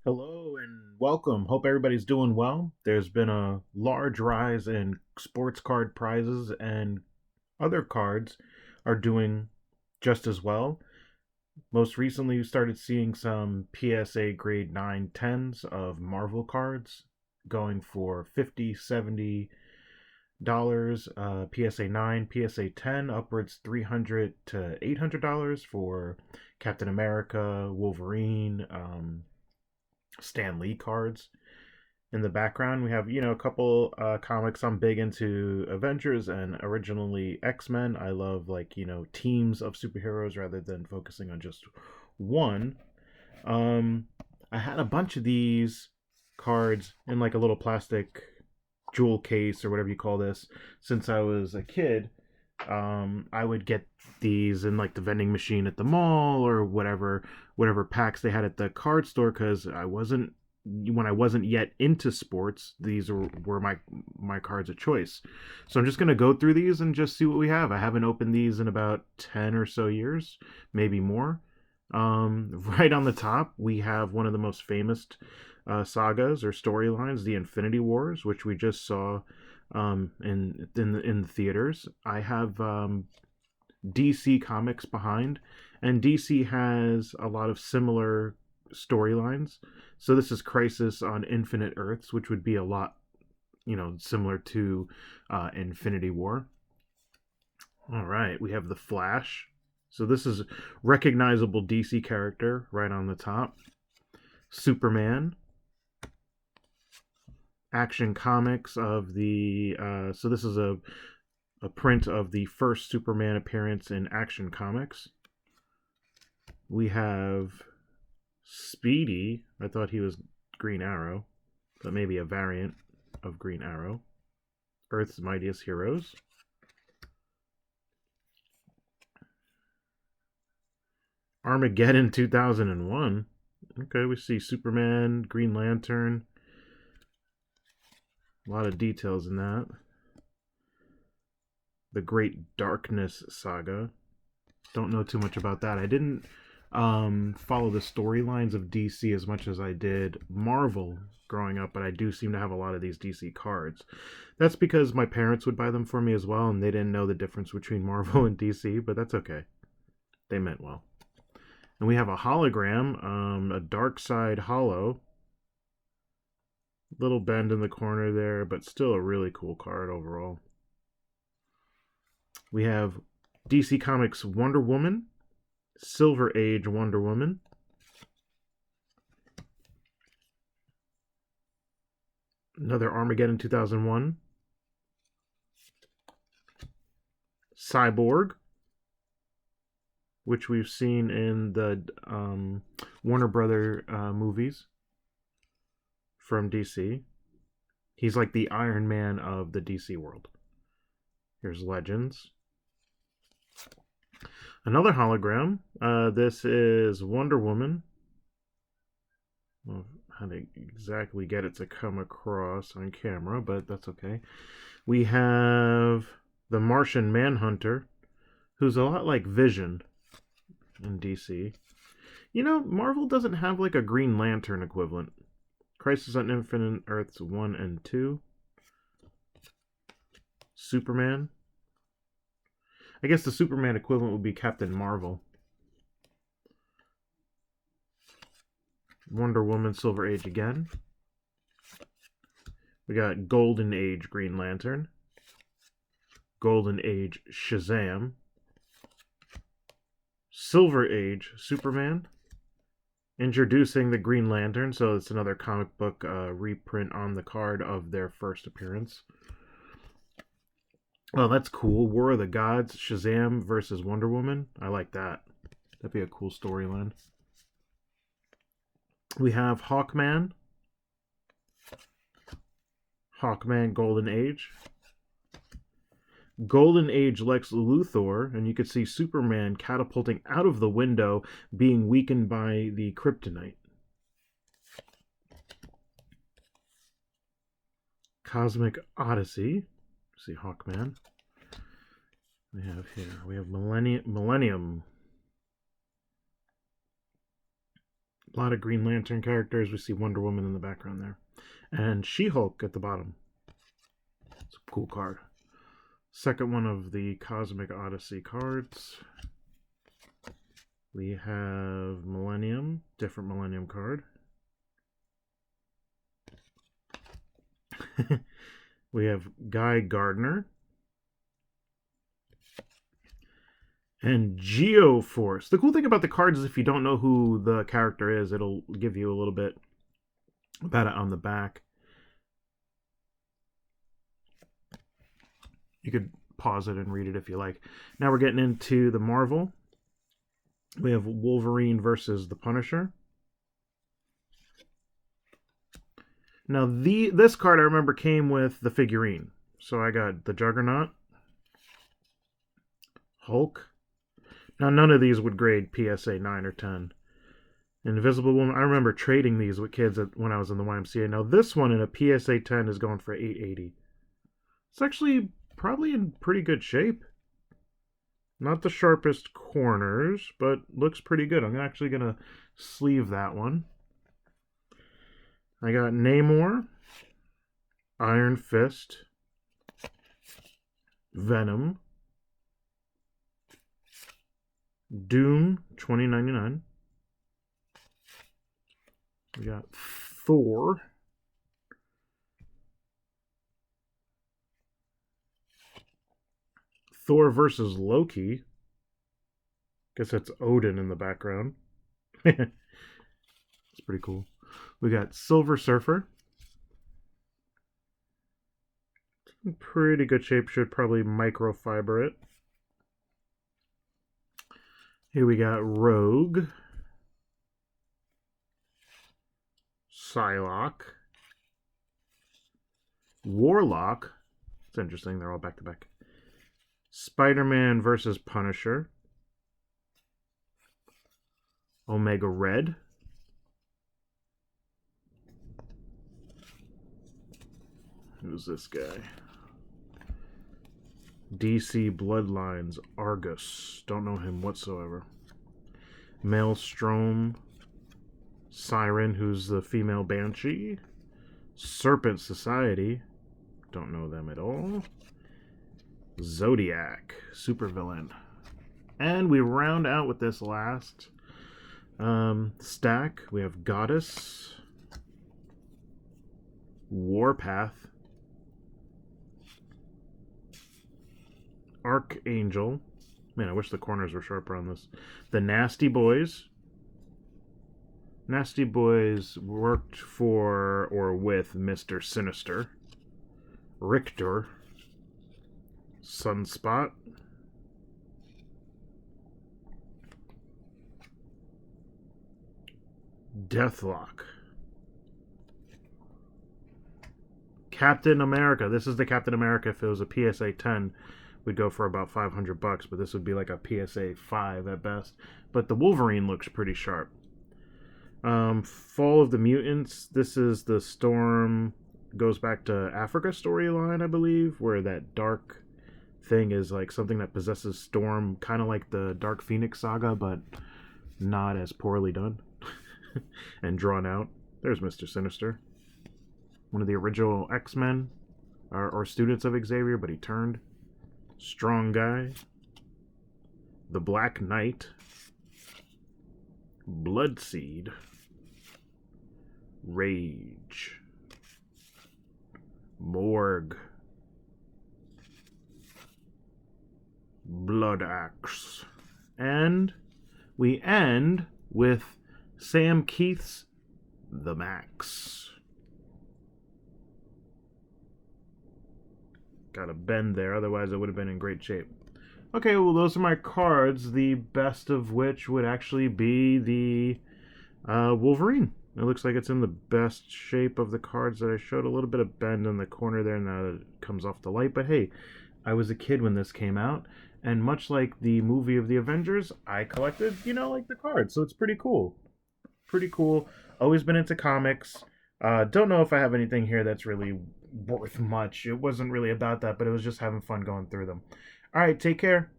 Hello and welcome. Hope everybody's doing well. There's been a large rise in sports card prizes, and other cards are doing just as well. Most recently, we started seeing some PSA grade 9 10s of Marvel cards going for 50, $70, PSA 9, PSA 10, upwards $300 to $800 for Captain America, Wolverine, Stan Lee cards. In the background, we have a couple comics. I'm big into Avengers and originally X-Men. I love teams of superheroes rather than focusing on just one. Um, I had a bunch of these cards in like a little plastic jewel case or whatever you call this since I was a kid. I would get these in like the vending machine at the mall or whatever packs they had at the card store because I wasn't yet into sports. These were my cards of choice. So I'm just gonna go through these and just see what we have. I haven't opened these in about 10 or so years, maybe more. Right on the top, we have one of the most famous sagas or storylines, the Infinity Wars, which we just saw in the theaters. I have DC Comics behind, and DC has a lot of similar storylines. So this is Crisis on Infinite Earths, which would be a lot, similar to Infinity War. All right, we have the Flash. So this is recognizable DC character right on the top. Superman, Action Comics of the so this is a print of the first Superman appearance in Action Comics. We have Speedy. I thought he was Green Arrow, but maybe a variant of Green Arrow. Earth's Mightiest Heroes. Armageddon 2001. Okay, we see Superman, Green Lantern. A lot of details in that. The Great Darkness Saga. Don't know too much about that. I didn't follow the storylines of DC as much as I did Marvel growing up, but I do seem to have a lot of these DC cards. That's because my parents would buy them for me as well, and they didn't know the difference between Marvel and DC, but that's okay. They meant well. And we have a hologram, a Dark Side Hollow. Little bend in the corner there, but still a really cool card overall. We have DC Comics Wonder Woman, Silver Age Wonder Woman. Another Armageddon 2001. Cyborg, which we've seen in the Warner Brother movies from DC. He's like the Iron Man of the DC world. Here's Legends. Another hologram. This is Wonder Woman. Well, how to exactly get it to come across on camera, but that's okay. We have the Martian Manhunter, who's a lot like Vision in DC. Marvel doesn't have like a Green Lantern equivalent. Crisis on Infinite Earths 1 and 2. Superman. I guess the Superman equivalent would be Captain Marvel. Wonder Woman Silver Age again. We got Golden Age Green Lantern. Golden Age Shazam. Silver Age Superman. Introducing the Green Lantern, so it's another comic book reprint on the card of their first appearance. Oh, that's cool. War of the Gods, Shazam versus Wonder Woman. I like that. That'd be a cool storyline. We have Hawkman. Hawkman Golden Age. Golden Age Lex Luthor, and you could see Superman catapulting out of the window, being weakened by the kryptonite. Cosmic Odyssey. See Hawkman. We have Millennium. A lot of Green Lantern characters. We see Wonder Woman in the background there. And She-Hulk at the bottom. It's a cool card. Second one of the Cosmic Odyssey cards. We have Millennium, different Millennium card. We have Guy Gardner. And Geoforce. The cool thing about the cards is if you don't know who the character is, it'll give you a little bit about it on the back. You could pause it and read it if you like. Now we're getting into the Marvel. We have Wolverine versus the Punisher. Now this card I remember came with the figurine. So I got the Juggernaut, Hulk. Now none of these would grade PSA 9 or 10. Invisible Woman. I remember trading these with kids when I was in the YMCA. Now this one in a PSA 10 is going for $880. It's actually probably in pretty good shape. Not the sharpest corners, but looks pretty good. I'm actually going to sleeve that one. I got Namor, Iron Fist, Venom, Doom, $20.99. We got Thor. Thor versus Loki. Guess that's Odin in the background. It's pretty cool. We got Silver Surfer. In pretty good shape. Should probably microfiber it. Here we got Rogue. Psylocke. Warlock. It's interesting. They're all back to back. Spider-Man versus Punisher. Omega Red. Who's this guy? DC Bloodlines, Argus. Don't know him whatsoever. Maelstrom. Siren, who's the female Banshee. Serpent Society. Don't know them at all. Zodiac, supervillain. And we round out with this last stack. We have Goddess. Warpath. Archangel. Man, I wish the corners were sharper on this. The Nasty Boys. Nasty Boys worked for or with Mr. Sinister. Richter. Sunspot. Deathlock. Captain America. This is the Captain America. If it was a PSA 10, we'd go for about $500, but this would be like a PSA 5 at best. But the Wolverine looks pretty sharp. Fall of the Mutants. This is the Storm goes back to Africa storyline, I believe, where that dark thing is like something that possesses Storm, kind of like the Dark Phoenix saga, but not as poorly done and drawn out. There's Mr. Sinister, one of the original X-Men or students of Xavier, but he turned. Strong guy. The Black Knight. Bloodseed. Rage. Morgue. Blood Axe. And we end with Sam Keith's The Max. Got a bend there, otherwise it would have been in great shape. Okay, well, those are my cards, the best of which would actually be the Wolverine. It looks like it's in the best shape of the cards that I showed. A little bit of bend in the corner there now that it comes off the light. But hey, I was a kid when this came out, and much like the movie of the Avengers, I collected, like the cards. So it's pretty cool. Pretty cool. Always been into comics. Don't know if I have anything here that's really worth much. It wasn't really about that, but it was just having fun going through them. All right, take care.